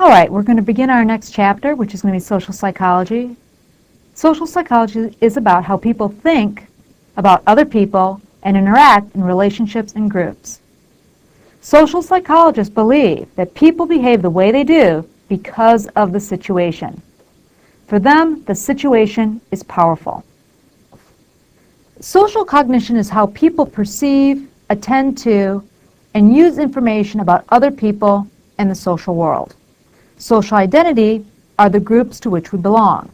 All right, we're going to begin our next chapter, which is going to be social psychology. Social psychology is about how people think about other people and interact in relationships and groups. Social psychologists believe that people behave the way they do because of the situation. For them, the situation is powerful. Social cognition is how people perceive, attend to, and use information about other people and the social world. Social identity are the groups to which we belong.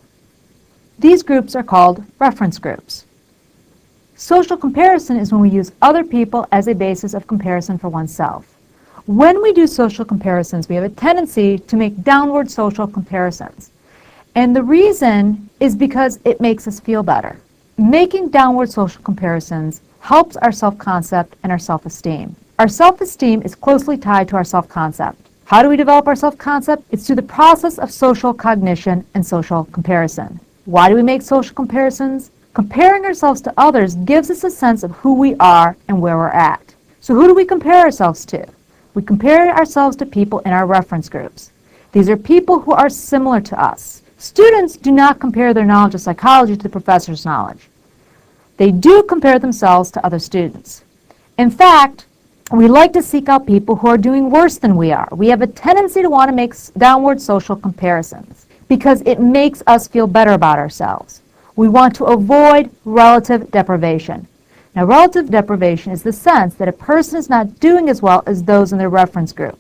These groups are called reference groups. Social comparison is when we use other people as a basis of comparison for oneself. When we do social comparisons, we have a tendency to make downward social comparisons. And the reason is because it makes us feel better. Making downward social comparisons helps our self-concept and our self-esteem. Our self-esteem is closely tied to our self-concept. How do we develop our self-concept? It's through the process of social cognition and social comparison. Why do we make social comparisons? Comparing ourselves to others gives us a sense of who we are and where we're at. So who do we compare ourselves to? We compare ourselves to people in our reference groups. These are people who are similar to us. Students do not compare their knowledge of psychology to the professor's knowledge. They do compare themselves to other students. In fact, we like to seek out people who are doing worse than we are. We have a tendency to want to make downward social comparisons because it makes us feel better about ourselves. We want to avoid relative deprivation. Now, relative deprivation is the sense that a person is not doing as well as those in their reference group.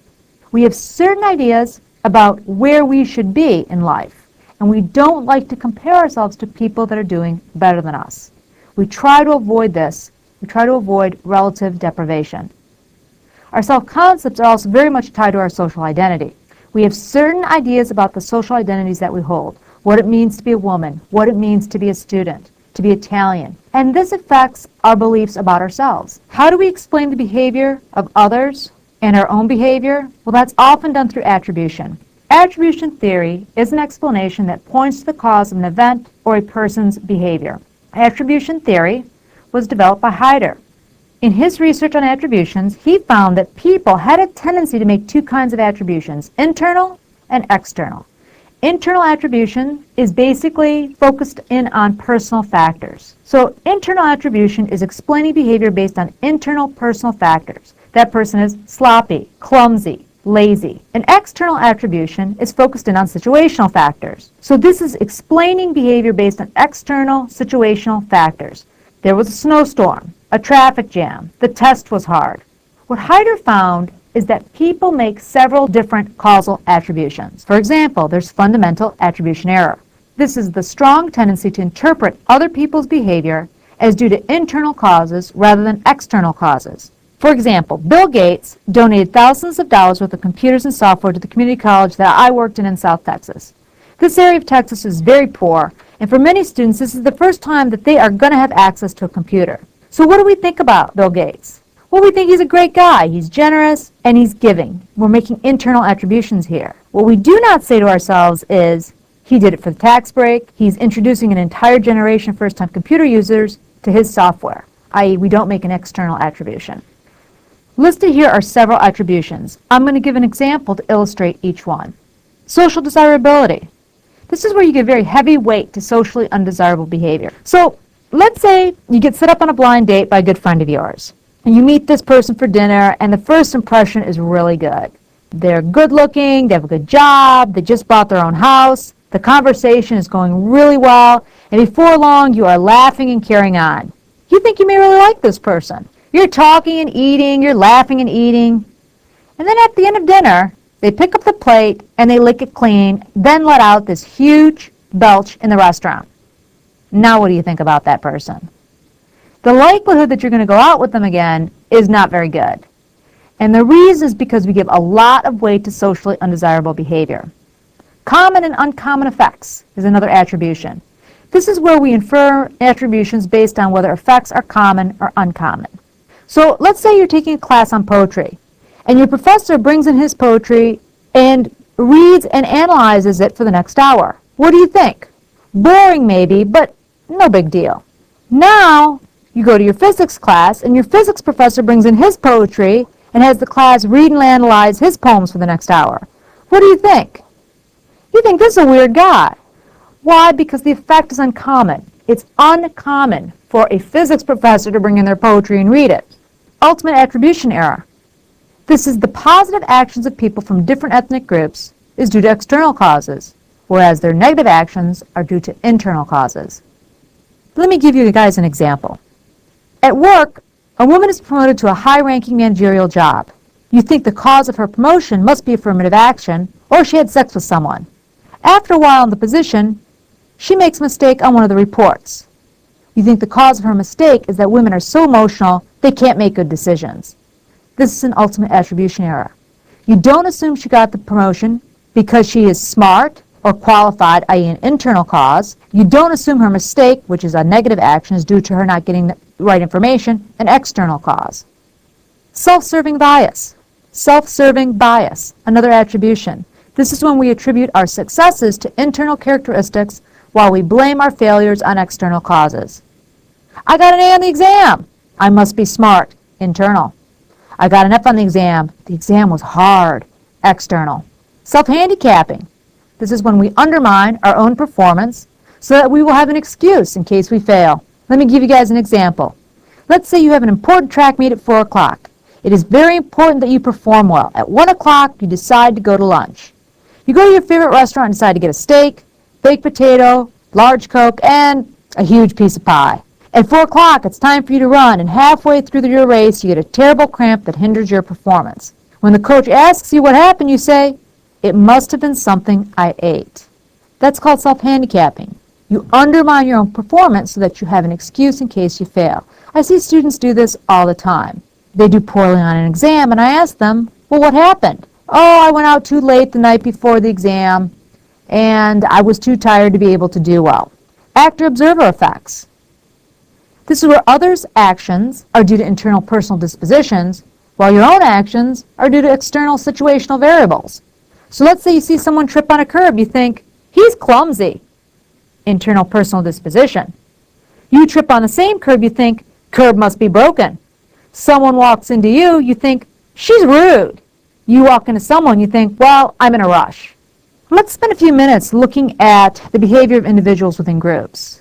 We have certain ideas about where we should be in life, and we don't like to compare ourselves to people that are doing better than us. We try to avoid this. We try to avoid relative deprivation. Our self-concepts are also very much tied to our social identity. We have certain ideas about the social identities that we hold, what it means to be a woman, what it means to be a student, to be Italian, and this affects our beliefs about ourselves. How do we explain the behavior of others and our own behavior? Well, that's often done through attribution. Attribution theory is an explanation that points to the cause of an event or a person's behavior. Attribution theory was developed by Heider. In his research on attributions, he found that people had a tendency to make two kinds of attributions, internal and external. Internal attribution is basically focused in on personal factors. So internal attribution is explaining behavior based on internal personal factors. That person is sloppy, clumsy, lazy. An external attribution is focused in on situational factors. So this is explaining behavior based on external situational factors. There was a snowstorm, a traffic jam, the test was hard. What Heider found is that people make several different causal attributions. For example, there's fundamental attribution error. This is the strong tendency to interpret other people's behavior as due to internal causes rather than external causes. For example, Bill Gates donated thousands of dollars worth of computers and software to the community college that I worked in South Texas. This area of Texas is very poor, and for many students, this is the first time that they are going to have access to a computer. So what do we think about Bill Gates? Well, we think he's a great guy. He's generous, and he's giving. We're making internal attributions here. What we do not say to ourselves is, he did it for the tax break. He's introducing an entire generation of first-time computer users to his software, i.e., we don't make an external attribution. Listed here are several attributions. I'm going to give an example to illustrate each one. Social desirability. This is where you give very heavy weight to socially undesirable behavior. So let's say you get set up on a blind date by a good friend of yours. And you meet this person for dinner, and the first impression is really good. They're good looking, they have a good job, they just bought their own house, the conversation is going really well, and before long you are laughing and carrying on. You think you may really like this person. You're talking and eating, you're laughing and eating, and then at the end of dinner, they pick up the plate and they lick it clean, then let out this huge belch in the restaurant. Now what do you think about that person? The likelihood that you're going to go out with them again is not very good. And the reason is because we give a lot of weight to socially undesirable behavior. Common and uncommon effects is another attribution. This is where we infer attributions based on whether effects are common or uncommon. So let's say you're taking a class on poetry, and your professor brings in his poetry and reads and analyzes it for the next hour. What do you think? Boring maybe, but no big deal. Now you go to your physics class, and your physics professor brings in his poetry and has the class read and analyze his poems for the next hour. What do you think? You think this is a weird guy. Why? Because the effect is uncommon. It's uncommon for a physics professor to bring in their poetry and read it. Ultimate attribution error. This is the positive actions of people from different ethnic groups is due to external causes, whereas their negative actions are due to internal causes. Let me give you guys an example. At work, a woman is promoted to a high-ranking managerial job. You think the cause of her promotion must be affirmative action, or she had sex with someone. After a while in the position, she makes a mistake on one of the reports. You think the cause of her mistake is that women are so emotional they can't make good decisions. This is an ultimate attribution error. You don't assume she got the promotion because she is smart or qualified, i.e. an internal cause. You don't assume her mistake, which is a negative action, is due to her not getting the right information, an external cause. Self-serving bias. Self-serving bias, another attribution. This is when we attribute our successes to internal characteristics while we blame our failures on external causes. I got an A on the exam. I must be smart. Internal. I got an F on the exam. The exam was hard. External. Self-handicapping. This is when we undermine our own performance so that we will have an excuse in case we fail. Let me give you guys an example. Let's say you have an important track meet at 4 o'clock. It is very important that you perform well. At 1 o'clock, you decide to go to lunch. You go to your favorite restaurant and decide to get a steak, baked potato, large Coke, and a huge piece of pie. At 4 o'clock, it's time for you to run, and halfway through your race, you get a terrible cramp that hinders your performance. When the coach asks you what happened, you say, "It must have been something I ate." That's called self-handicapping. You undermine your own performance so that you have an excuse in case you fail. I see students do this all the time. They do poorly on an exam, and I ask them, "Well, what happened?" "Oh, I went out too late the night before the exam, and I was too tired to be able to do well." Actor-observer effects. This is where others' actions are due to internal personal dispositions, while your own actions are due to external situational variables. So let's say you see someone trip on a curb. You think, "He's clumsy." Internal personal disposition. You trip on the same curb. You think, "Curb must be broken." Someone walks into you. You think, "She's rude." You walk into someone. You think, "Well, I'm in a rush." Let's spend a few minutes looking at the behavior of individuals within groups.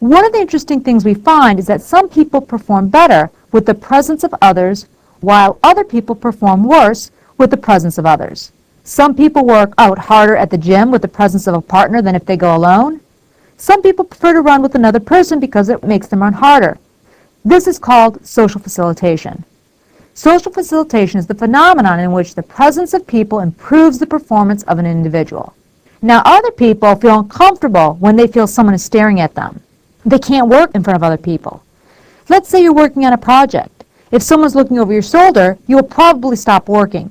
One of the interesting things we find is that some people perform better with the presence of others, while other people perform worse with the presence of others. Some people work out harder at the gym with the presence of a partner than if they go alone. Some people prefer to run with another person because it makes them run harder. This is called social facilitation. Social facilitation is the phenomenon in which the presence of people improves the performance of an individual. Now, other people feel uncomfortable when they feel someone is staring at them. They can't work in front of other people. Let's say you're working on a project. If someone's looking over your shoulder, you will probably stop working.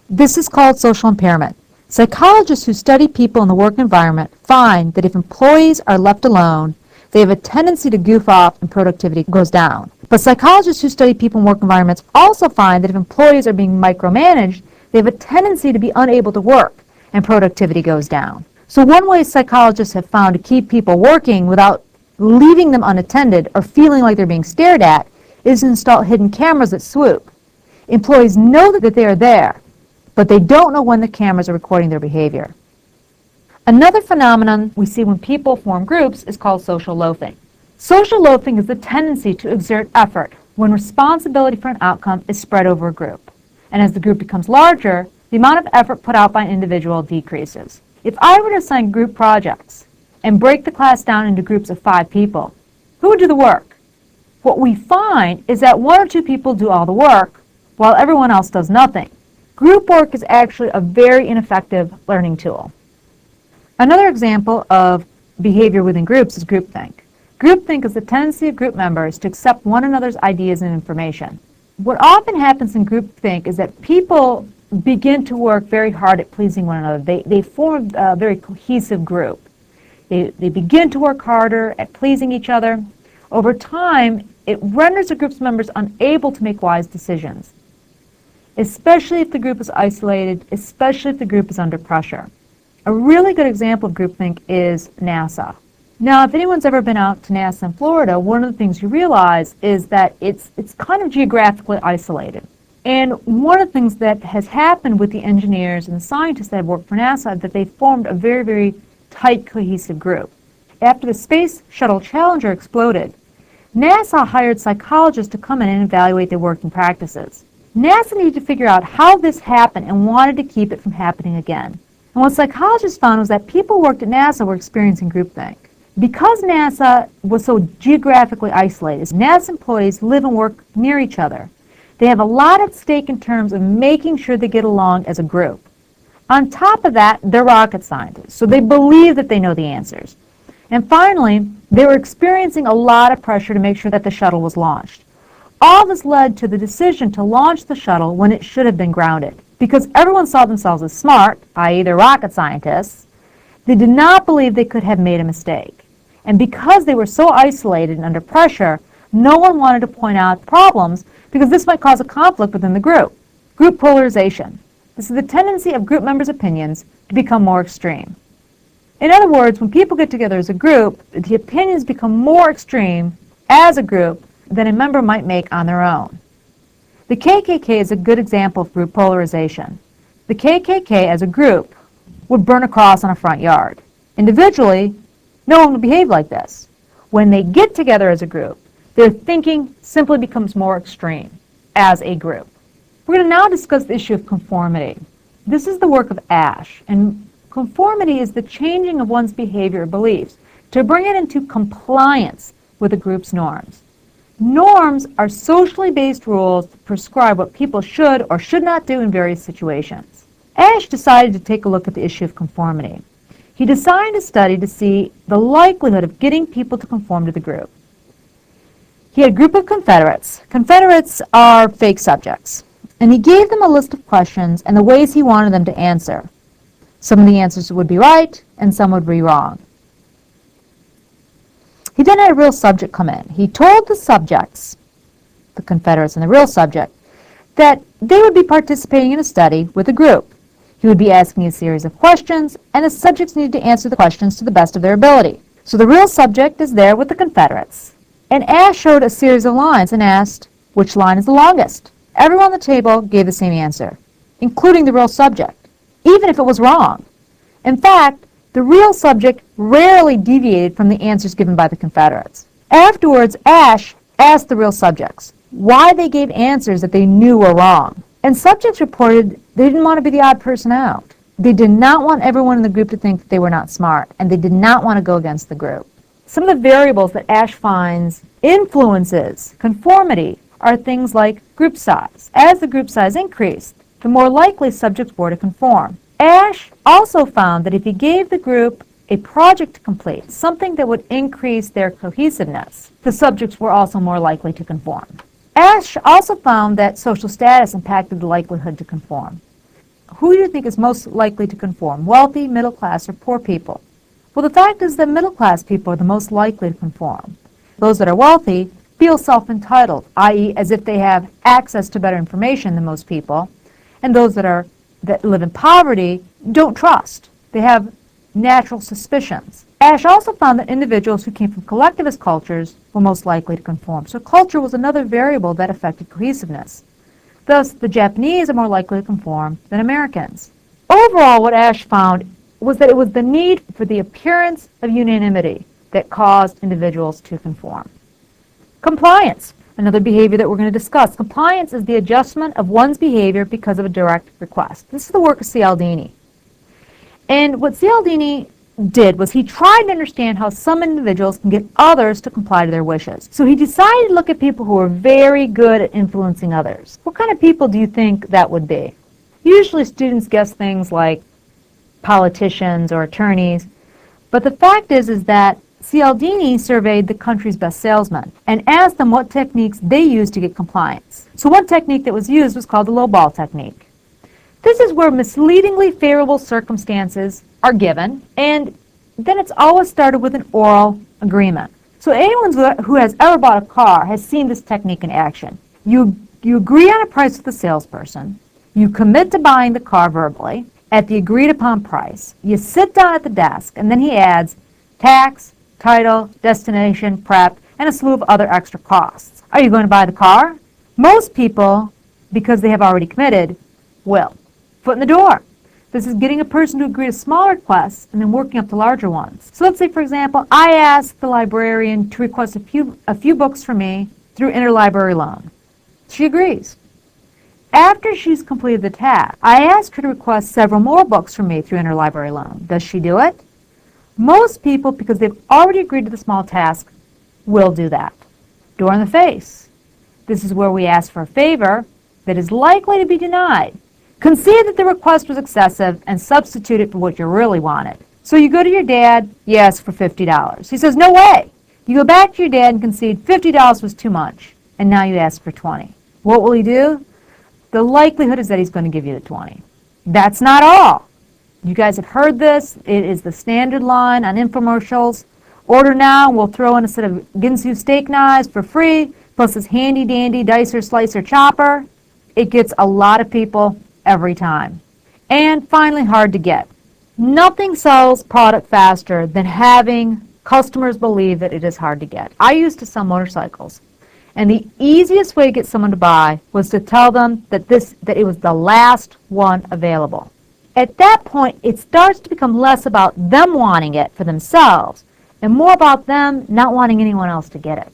This is called social impairment. Psychologists who study people in the work environment find that if employees are left alone, they have a tendency to goof off and productivity goes down. But psychologists who study people in work environments also find that if employees are being micromanaged, they have a tendency to be unable to work and productivity goes down. So one way psychologists have found to keep people working without leaving them unattended or feeling like they're being stared at is to install hidden cameras that swoop. Employees know that they are there, but they don't know when the cameras are recording their behavior. Another phenomenon we see when people form groups is called social loafing. Social loafing is the tendency to exert effort when responsibility for an outcome is spread over a group. And as the group becomes larger, the amount of effort put out by an individual decreases. If I were to assign group projects and break the class down into groups of 5 people, who would do the work? What we find is that 1 or 2 people do all the work while everyone else does nothing. Group work is actually a very ineffective learning tool. Another example of behavior within groups is groupthink. Groupthink is the tendency of group members to accept one another's ideas and information. What often happens in groupthink is that people begin to work very hard at pleasing one another. They form a very cohesive group. They begin to work harder at pleasing each other. Over time, it renders the group's members unable to make wise decisions, especially if the group is isolated, especially if the group is under pressure. A really good example of groupthink is NASA. Now, if anyone's ever been out to NASA in Florida, one of the things you realize is that it's kind of geographically isolated. And one of the things that has happened with the engineers and the scientists that have worked for NASA is that they formed a very, very tight, cohesive group. After the Space Shuttle Challenger exploded, NASA hired psychologists to come in and evaluate their working practices. NASA needed to figure out how this happened and wanted to keep it from happening again. And what psychologists found was that people who worked at NASA were experiencing groupthink. Because NASA was so geographically isolated, NASA employees live and work near each other. They have a lot at stake in terms of making sure they get along as a group. On top of that, they're rocket scientists, so they believe that they know the answers. And finally, they were experiencing a lot of pressure to make sure that the shuttle was launched. All this led to the decision to launch the shuttle when it should have been grounded. Because everyone saw themselves as smart, i.e. they're rocket scientists, they did not believe they could have made a mistake. And because they were so isolated and under pressure, no one wanted to point out problems because this might cause a conflict within the group. Group polarization. This is the tendency of group members' opinions to become more extreme. In other words, when people get together as a group, the opinions become more extreme as a group than a member might make on their own. The KKK is a good example of group polarization. The KKK as a group would burn a cross on a front yard. Individually, no one would behave like this. When they get together as a group, their thinking simply becomes more extreme as a group. We're going to now discuss the issue of conformity. This is the work of Ash, and conformity is the changing of one's behavior or beliefs to bring it into compliance with a group's norms. Norms are socially based rules that prescribe what people should or should not do in various situations. Ash decided to take a look at the issue of conformity. He designed a study to see the likelihood of getting people to conform to the group. He had a group of Confederates. Confederates are fake subjects. And he gave them a list of questions and the ways he wanted them to answer. Some of the answers would be right and some would be wrong. He then had a real subject come in. He told the subjects, the Confederates and the real subject, that they would be participating in a study with a group. He would be asking a series of questions, and the subjects needed to answer the questions to the best of their ability. So the real subject is there with the Confederates. And Ash showed a series of lines and asked, which line is the longest? Everyone on the table gave the same answer, including the real subject, even if it was wrong. In fact, the real subject rarely deviated from the answers given by the Confederates. Afterwards, Ash asked the real subjects why they gave answers that they knew were wrong. And subjects reported they didn't want to be the odd person out. They did not want everyone in the group to think that they were not smart, and they did not want to go against the group. Some of the variables that Ash finds influences conformity are things like group size. As the group size increased, the more likely subjects were to conform. Ash also found that if he gave the group a project to complete, something that would increase their cohesiveness, the subjects were also more likely to conform. Ash also found that social status impacted the likelihood to conform. Who do you think is most likely to conform, wealthy, middle class, or poor people? Well, the fact is that middle class people are the most likely to conform. Those that are wealthy feel self-entitled, i.e. as if they have access to better information than most people, and those that live in poverty don't trust. They have natural suspicions. Ash also found that individuals who came from collectivist cultures were most likely to conform. So culture was another variable that affected cohesiveness. Thus, the Japanese are more likely to conform than Americans. Overall, what Ash found was that it was the need for the appearance of unanimity that caused individuals to conform. Compliance, another behavior that we're going to discuss. Compliance is the adjustment of one's behavior because of a direct request. This is the work of Cialdini. And what Cialdini did was he tried to understand how some individuals can get others to comply to their wishes. So he decided to look at people who are very good at influencing others. What kind of people do you think that would be? Usually students guess things like politicians or attorneys, but the fact is that Cialdini surveyed the country's best salesmen and asked them what techniques they used to get compliance. So one technique that was used was called the lowball technique. This is where misleadingly favorable circumstances are given, and then it's always started with an oral agreement. So anyone who has ever bought a car has seen this technique in action. You agree on a price with the salesperson, you commit to buying the car verbally at the agreed upon price, you sit down at the desk, and then he adds tax, title, destination, prep, and a slew of other extra costs. Are you going to buy the car? Most people because they have already committed, will. Foot in the door. This is getting a person to agree to small requests and then working up to larger ones. So let's say, for example, I ask the librarian to request a few books for me through interlibrary loan. She agrees. After she's completed the task, I ask her to request several more books from me through interlibrary loan. Does she do it? Most people, because they've already agreed to the small task, will do that. Door in the face. This is where we ask for a favor that is likely to be denied. Concede that the request was excessive and substitute it for what you really wanted. So you go to your dad, you ask for $50. He says, no way. You go back to your dad and concede $50 was too much, and now you ask for $20. What will he do? The likelihood is that he's going to give you the $20. That's not all. You guys have heard this. It is the standard line on infomercials. Order now, we'll throw in a set of Ginsu steak knives for free, plus this handy-dandy dicer, slicer, chopper. It gets a lot of people every time. And finally, hard to get. Nothing sells product faster than having customers believe that it is hard to get. I used to sell motorcycles, and the easiest way to get someone to buy was to tell them that it was the last one available. At that point, it starts to become less about them wanting it for themselves and more about them not wanting anyone else to get it.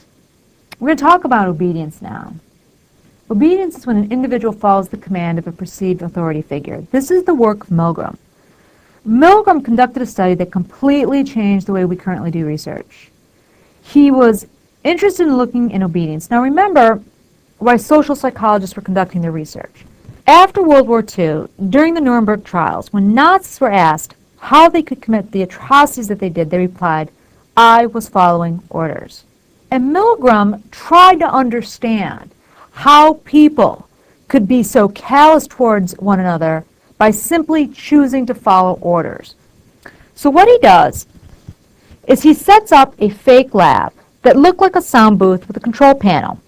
We're going to talk about obedience now. Obedience is when an individual follows the command of a perceived authority figure. This is the work of Milgram. Milgram conducted a study that completely changed the way we currently do research. He was interested in looking in obedience. Now remember why social psychologists were conducting their research. After World War II, during the Nuremberg trials, when Nazis were asked how they could commit the atrocities that they did, they replied, I was following orders. And Milgram tried to understand how people could be so callous towards one another by simply choosing to follow orders. So what he does is he sets up a fake lab that looked like a sound booth with a control panel.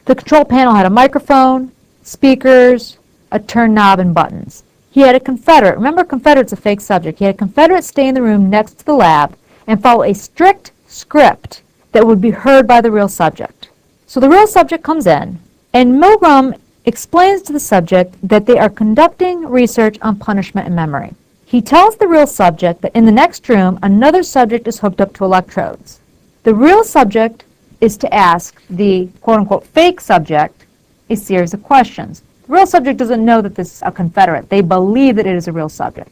The control panel had a microphone, speakers, a turn knob, and buttons. He had a Confederate. Remember, a Confederate's a fake subject. He had a Confederate stay in the room next to the lab and follow a strict script that would be heard by the real subject. So the real subject comes in, and Milgram explains to the subject that they are conducting research on punishment and memory. He tells the real subject that in the next room, another subject is hooked up to electrodes. The real subject is to ask the quote-unquote fake subject a series of questions. The real subject doesn't know that this is a Confederate. They believe that it is a real subject.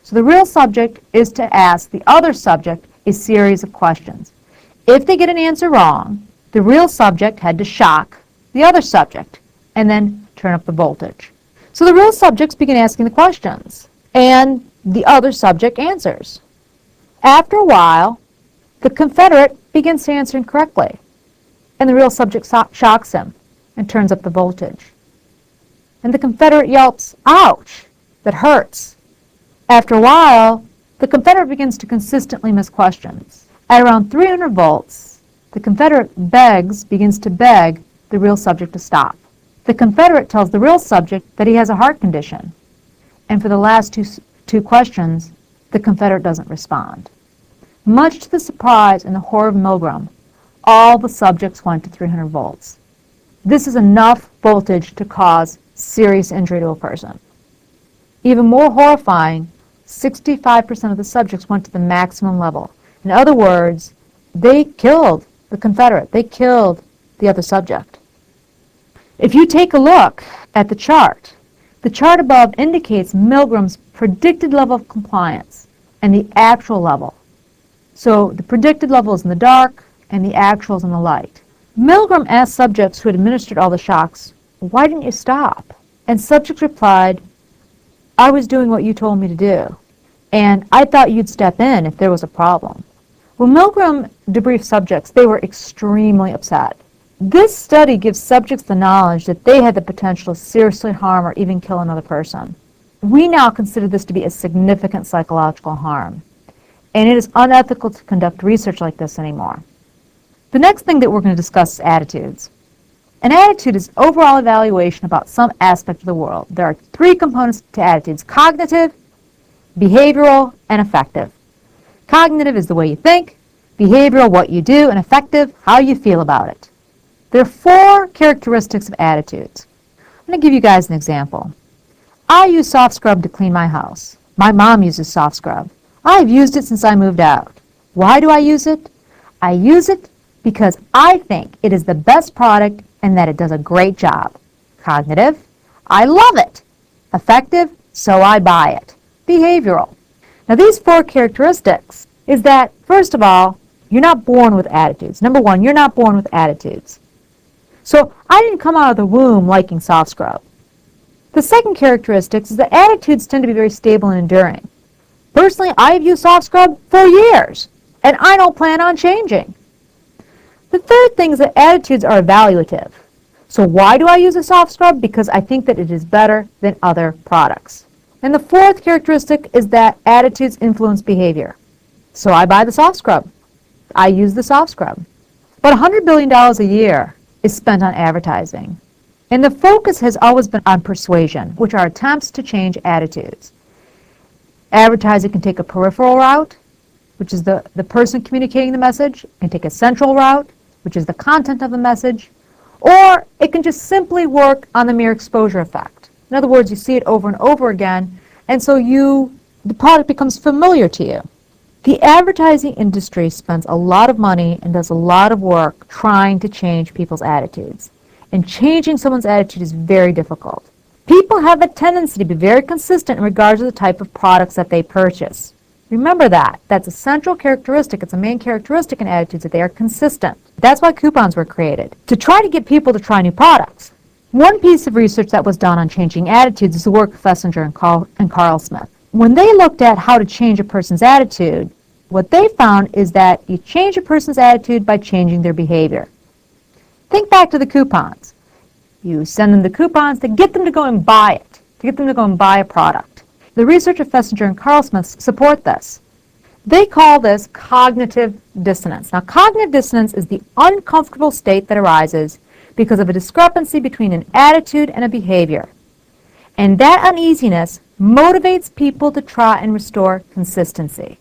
So the real subject is to ask the other subject a series of questions. If they get an answer wrong, the real subject had to shock the other subject and then turn up the voltage. So the real subjects begin asking the questions, and the other subject answers. After a while, the Confederate begins to answer incorrectly, and the real subject shocks him and turns up the voltage. And the Confederate yelps, ouch, that hurts. After a while, the Confederate begins to consistently miss questions. At around 300 volts, the Confederate begins to beg the real subject to stop. The Confederate tells the real subject that he has a heart condition. And for the last two questions, the Confederate doesn't respond. Much to the surprise and the horror of Milgram, all the subjects went to 300 volts. This is enough voltage to cause serious injury to a person. Even more horrifying, 65% of the subjects went to the maximum level. In other words, they killed the Confederate. They killed the other subject. If you take a look at the chart above indicates Milgram's predicted level of compliance and the actual level. So the predicted level is in the dark and the actual is in the light. Milgram asked subjects who had administered all the shocks, why didn't you stop? And subjects replied, I was doing what you told me to do, and I thought you'd step in if there was a problem. When Milgram debriefed subjects, they were extremely upset. This study gives subjects the knowledge that they had the potential to seriously harm or even kill another person. We now consider this to be a significant psychological harm, and it is unethical to conduct research like this anymore. The next thing that we're going to discuss is attitudes. An attitude is overall evaluation about some aspect of the world. There are three components to attitudes: cognitive, behavioral, and affective. Cognitive is the way you think, behavioral, what you do, and affective, how you feel about it. There are four characteristics of attitudes. I'm going to give you guys an example. I use soft scrub to clean my house. My mom uses soft scrub. I've used it since I moved out. Why do I use it? I use it because I think it is the best product and that it does a great job. Cognitive, I love it. Effective, so I buy it. Behavioral. Now these 4 characteristics is that, first of all, you're not born with attitudes. Number 1, you're not born with attitudes. So I didn't come out of the womb liking soft scrub. The second characteristic is that attitudes tend to be very stable and enduring. Personally, I've used soft scrub for years, and I don't plan on changing. The third thing is that attitudes are evaluative. So why do I use a soft scrub? Because I think that it is better than other products. And the fourth characteristic is that attitudes influence behavior. So I buy the soft scrub. I use the soft scrub. But $100 billion a year is spent on advertising. And the focus has always been on persuasion, which are attempts to change attitudes. Advertising can take a peripheral route, which is the person communicating the message. It can take a central route, which is the content of the message. Or it can just simply work on the mere exposure effect. In other words, you see it over and over again, and so the product becomes familiar to you. The advertising industry spends a lot of money and does a lot of work trying to change people's attitudes. And changing someone's attitude is very difficult. People have a tendency to be very consistent in regards to the type of products that they purchase. Remember that. That's a central characteristic. It's a main characteristic in attitudes, that they are consistent. That's why coupons were created, to try to get people to try new products. One piece of research that was done on changing attitudes is the work of Fessinger and Carl Smith. When they looked at how to change a person's attitude, what they found is that you change a person's attitude by changing their behavior. Think back to the coupons. You send them the coupons to get them to go and buy it, to get them to go and buy a product. The research of Fessinger and Carl Smith support this. They call this cognitive dissonance. Now, cognitive dissonance is the uncomfortable state that arises because of a discrepancy between an attitude and a behavior. And that uneasiness motivates people to try and restore consistency.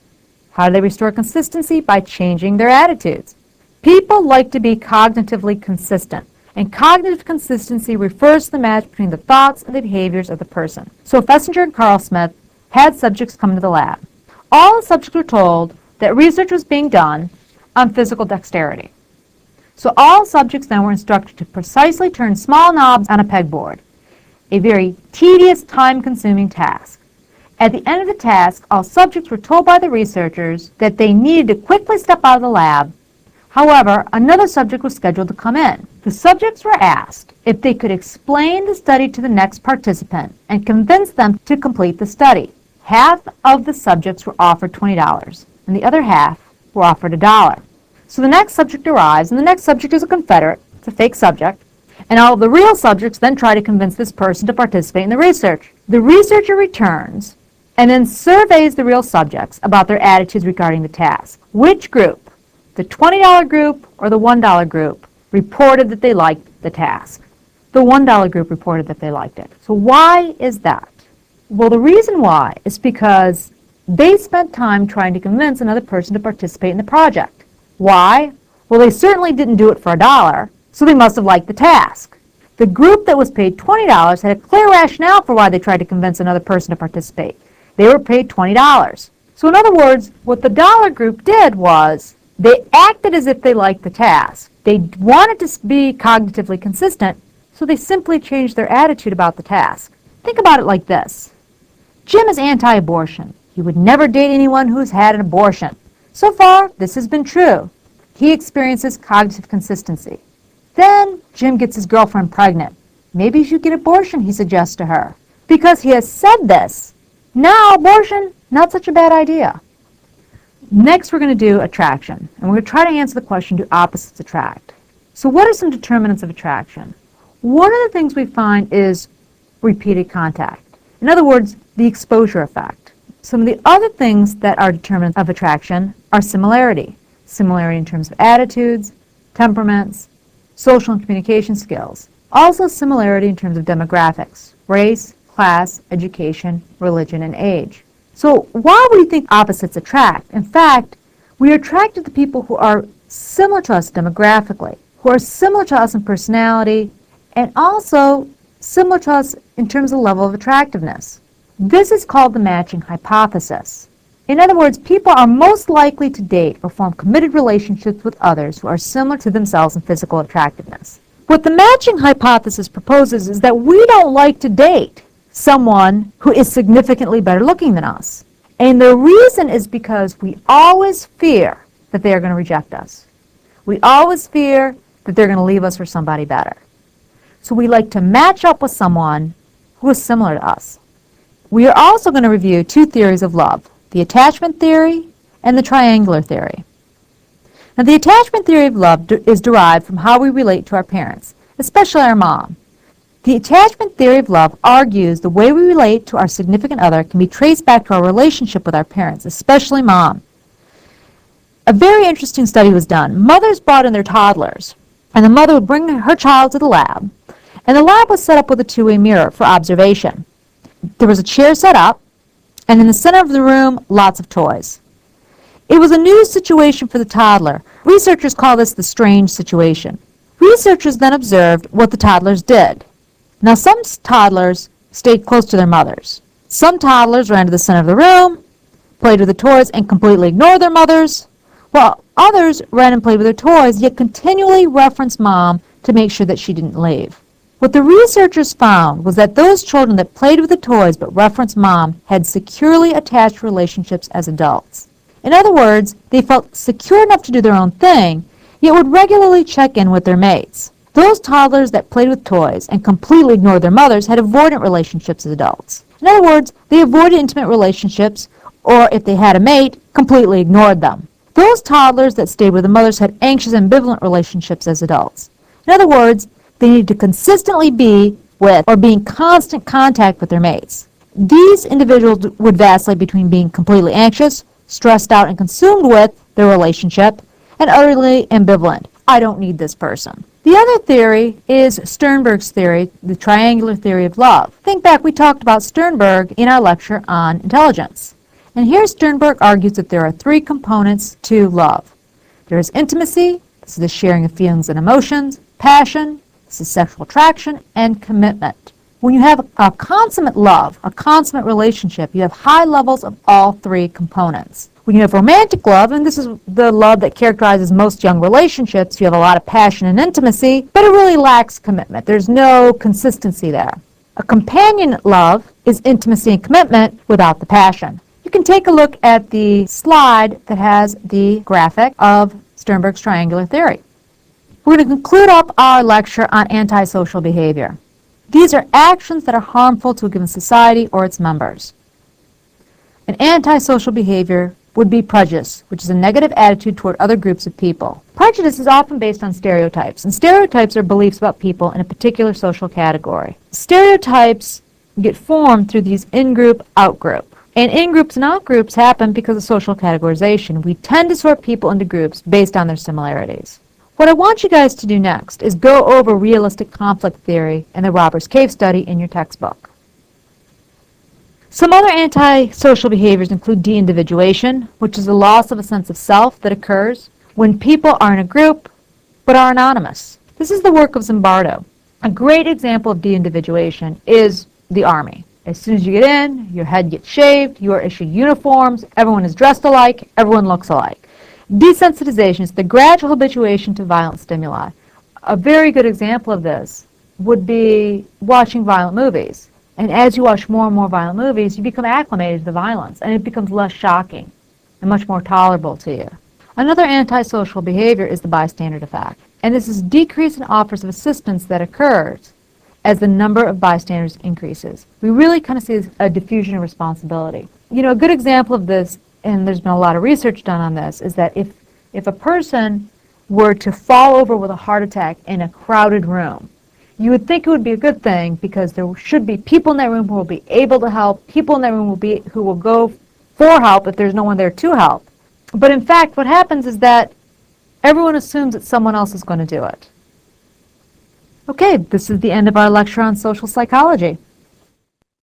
How do they restore consistency? By changing their attitudes. People like to be cognitively consistent, and cognitive consistency refers to the match between the thoughts and the behaviors of the person. So Fessinger and Carl Smith had subjects come to the lab. All the subjects were told that research was being done on physical dexterity. So all subjects then were instructed to precisely turn small knobs on a pegboard, a very tedious, time-consuming task. At the end of the task, all subjects were told by the researchers that they needed to quickly step out of the lab. However, another subject was scheduled to come in. The subjects were asked if they could explain the study to the next participant and convince them to complete the study. Half of the subjects were offered $20, and the other half were offered $1. So the next subject arrives, and the next subject is a Confederate. It's a fake subject. And all of the real subjects then try to convince this person to participate in the research. The researcher returns and then surveys the real subjects about their attitudes regarding the task. Which group, the $20 group or the $1 group, reported that they liked the task? The $1 group reported that they liked it. So why is that? Well, the reason why is because they spent time trying to convince another person to participate in the project. Why? Well, they certainly didn't do it for $1, so they must have liked the task. The group that was paid $20 had a clear rationale for why they tried to convince another person to participate. They were paid $20. So in other words, what the dollar group did was they acted as if they liked the task. They wanted to be cognitively consistent, so they simply changed their attitude about the task. Think about it like this. Jim is anti-abortion. He would never date anyone who's had an abortion. So far, this has been true. He experiences cognitive consistency. Then Jim gets his girlfriend pregnant. Maybe you should get an abortion, he suggests to her. Because he has said this, now abortion, not such a bad idea. Next, we're going to do attraction. And we're going to try to answer the question, do opposites attract? So what are some determinants of attraction? One of the things we find is repeated contact. In other words, the exposure effect. Some of the other things that are determinants of attraction are similarity. Similarity in terms of attitudes, temperaments, social and communication skills. Also similarity in terms of demographics, race, class, education, religion, and age. So why would you think opposites attract? In fact, we are attracted to people who are similar to us demographically, who are similar to us in personality, and also similar to us in terms of level of attractiveness. This is called the matching hypothesis. In other words, people are most likely to date or form committed relationships with others who are similar to themselves in physical attractiveness. What the matching hypothesis proposes is that we don't like to date someone who is significantly better looking than us. And the reason is because we always fear that they are going to reject us. We always fear that they're going to leave us for somebody better. So we like to match up with someone who is similar to us. We are also going to review two theories of love, the attachment theory and the triangular theory. Now, the attachment theory of love is derived from how we relate to our parents, especially our mom. The attachment theory of love argues the way we relate to our significant other can be traced back to our relationship with our parents, especially mom. A very interesting study was done. Mothers brought in their toddlers, and the mother would bring her child to the lab, and the lab was set up with a two-way mirror for observation. There was a chair set up, and in the center of the room, lots of toys. It was a new situation for the toddler. Researchers call this the strange situation. Researchers then observed what the toddlers did. Now, some toddlers stayed close to their mothers. Some toddlers ran to the center of the room, played with the toys, and completely ignored their mothers, while others ran and played with their toys, yet continually referenced mom to make sure that she didn't leave. What the researchers found was that those children that played with the toys but referenced mom had securely attached relationships as adults. In other words, they felt secure enough to do their own thing, yet would regularly check in with their mates. Those toddlers that played with toys and completely ignored their mothers had avoidant relationships as adults. In other words, they avoided intimate relationships, or if they had a mate, completely ignored them. Those toddlers that stayed with the mothers had anxious, ambivalent relationships as adults. In other words, they needed to consistently be with or be in constant contact with their mates. These individuals would vacillate between being completely anxious, stressed out, and consumed with their relationship, and utterly ambivalent. I don't need this person. The other theory is Sternberg's theory, the triangular theory of love. Think back, we talked about Sternberg in our lecture on intelligence. And here Sternberg argues that there are three components to love. There is intimacy, this is the sharing of feelings and emotions, passion, this is sexual attraction, and commitment. When you have a consummate love, a consummate relationship, you have high levels of all three components. When you have romantic love, and this is the love that characterizes most young relationships, you have a lot of passion and intimacy, but it really lacks commitment. There's no consistency there. A companion love is intimacy and commitment without the passion. You can take a look at the slide that has the graphic of Sternberg's triangular theory. We're going to conclude up our lecture on antisocial behavior. These are actions that are harmful to a given society or its members. An antisocial behavior would be prejudice, which is a negative attitude toward other groups of people. Prejudice is often based on stereotypes, and stereotypes are beliefs about people in a particular social category. Stereotypes get formed through these in-group, out-group. And in-groups and out-groups happen because of social categorization. We tend to sort people into groups based on their similarities. What I want you guys to do next is go over realistic conflict theory and the Robbers Cave study in your textbook. Some other antisocial behaviors include de-individuation, which is the loss of a sense of self that occurs when people are in a group but are anonymous. This is the work of Zimbardo. A great example of de-individuation is the Army. As soon as you get in, your head gets shaved, you are issued uniforms, everyone is dressed alike, everyone looks alike. Desensitization is the gradual habituation to violent stimuli. A very good example of this would be watching violent movies. And as you watch more and more violent movies, you become acclimated to the violence, and it becomes less shocking and much more tolerable to you. Another antisocial behavior is the bystander effect. And this is decrease in offers of assistance that occurs as the number of bystanders increases. We really kind of see a diffusion of responsibility. You know, a good example of this, and there's been a lot of research done on this, is that if a person were to fall over with a heart attack in a crowded room, you would think it would be a good thing because there should be people in that room who will be able to help, people in that room who will go for help if there's no one there to help. But in fact, what happens is that everyone assumes that someone else is going to do it. Okay, this is the end of our lecture on social psychology.